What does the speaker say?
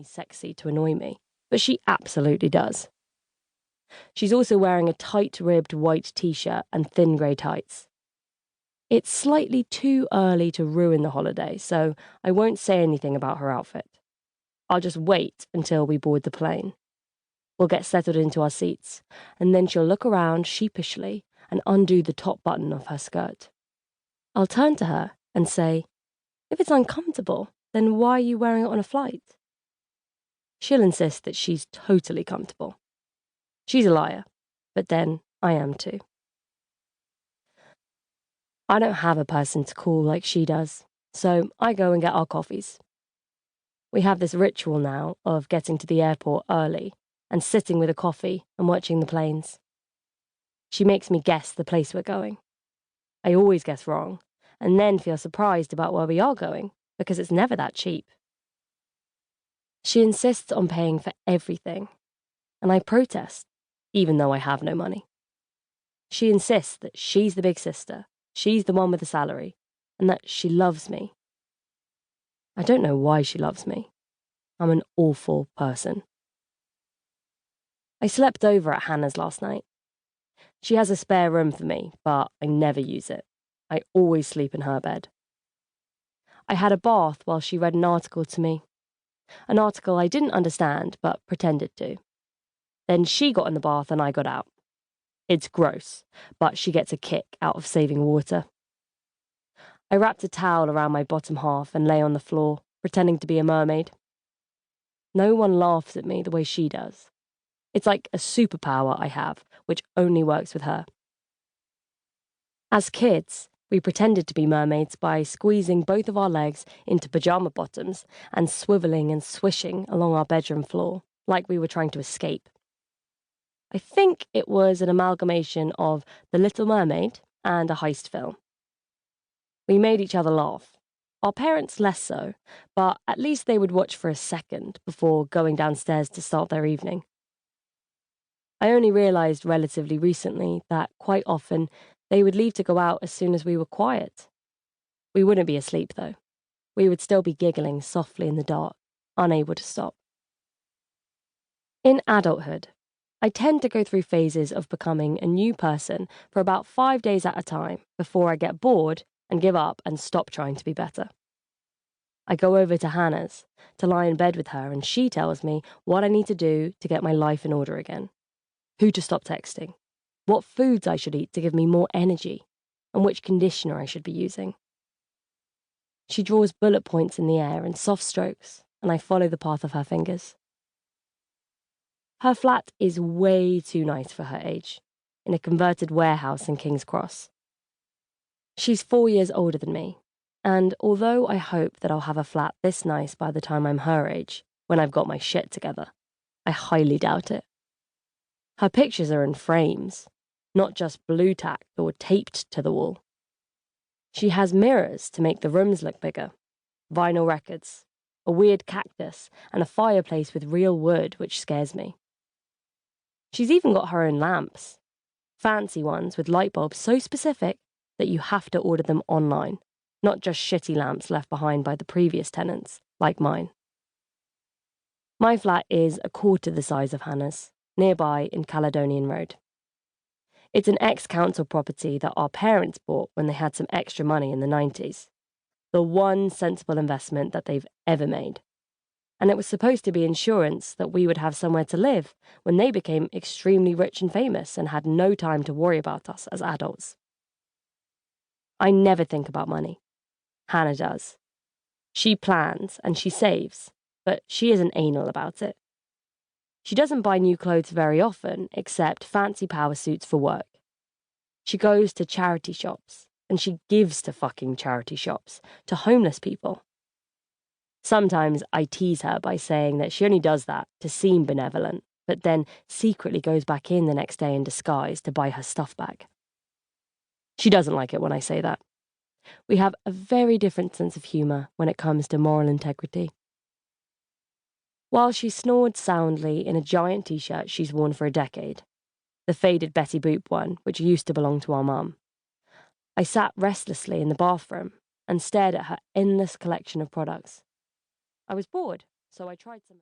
sufficiently sexy to annoy me, but she absolutely does. She's also wearing a tight-ribbed white t-shirt and thin grey tights. It's slightly too early to ruin the holiday, so I won't say anything about her outfit. I'll just wait until we board the plane. We'll get settled into our seats, and then she'll look around sheepishly and undo the top button of her skirt. I'll turn to her and say, "If it's uncomfortable, then why are you wearing it on a flight?" She'll insist that she's totally comfortable. She's a liar, but then I am too. I don't have a person to call like she does, so I go and get our coffees. We have this ritual now of getting to the airport early and sitting with a coffee and watching the planes. She makes me guess the place we're going. I always guess wrong, and then feel surprised about where we are going, because it's never that cheap. She insists on paying for everything, and I protest, even though I have no money. She insists that she's the big sister, she's the one with the salary, and that she loves me. I don't know why she loves me. I'm an awful person. I slept over at Hannah's last night. She has a spare room for me, but I never use it. I always sleep in her bed. I had a bath while she read an article to me. An article I didn't understand, but pretended to. Then she got in the bath and I got out. It's gross, but she gets a kick out of saving water. I wrapped a towel around my bottom half and lay on the floor, pretending to be a mermaid. No one laughs at me the way she does. It's like a superpower I have, which only works with her. As kids, we pretended to be mermaids by squeezing both of our legs into pajama bottoms and swiveling and swishing along our bedroom floor, like we were trying to escape. I think it was an amalgamation of The Little Mermaid and a heist film. We made each other laugh. Our parents less so, but at least they would watch for a second before going downstairs to start their evening. I only realised relatively recently that quite often they would leave to go out as soon as we were quiet. We wouldn't be asleep, though. We would still be giggling softly in the dark, unable to stop. In adulthood, I tend to go through phases of becoming a new person for about 5 days at a time before I get bored and give up and stop trying to be better. I go over to Hannah's to lie in bed with her, and she tells me what I need to do to get my life in order again. Who to stop texting, what foods I should eat to give me more energy, and which conditioner I should be using. She draws bullet points in the air and soft strokes, and I follow the path of her fingers. Her flat is way too nice for her age, in a converted warehouse in King's Cross. She's 4 years older than me, and although I hope that I'll have a flat this nice by the time I'm her age, when I've got my shit together, I highly doubt it. Her pictures are in frames, not just blue tacked or taped to the wall. She has mirrors to make the rooms look bigger, vinyl records, a weird cactus, and a fireplace with real wood, which scares me. She's even got her own lamps, fancy ones with light bulbs so specific that you have to order them online, not just shitty lamps left behind by the previous tenants, like mine. My flat is a quarter the size of Hannah's, nearby in Caledonian Road. It's an ex-council property that our parents bought when they had some extra money in the 90s. The one sensible investment that they've ever made. And it was supposed to be insurance that we would have somewhere to live when they became extremely rich and famous and had no time to worry about us as adults. I never think about money. Hannah does. She plans and she saves, but she isn't anal about it. She doesn't buy new clothes very often, except fancy power suits for work. She goes to charity shops, and she gives to fucking charity shops, to homeless people. Sometimes I tease her by saying that she only does that to seem benevolent, but then secretly goes back in the next day in disguise to buy her stuff back. She doesn't like it when I say that. We have a very different sense of humour when it comes to moral integrity. While she snored soundly in a giant t-shirt she's worn for a decade, the faded Betty Boop one, which used to belong to our mum, I sat restlessly in the bathroom and stared at her endless collection of products. I was bored, so I tried some.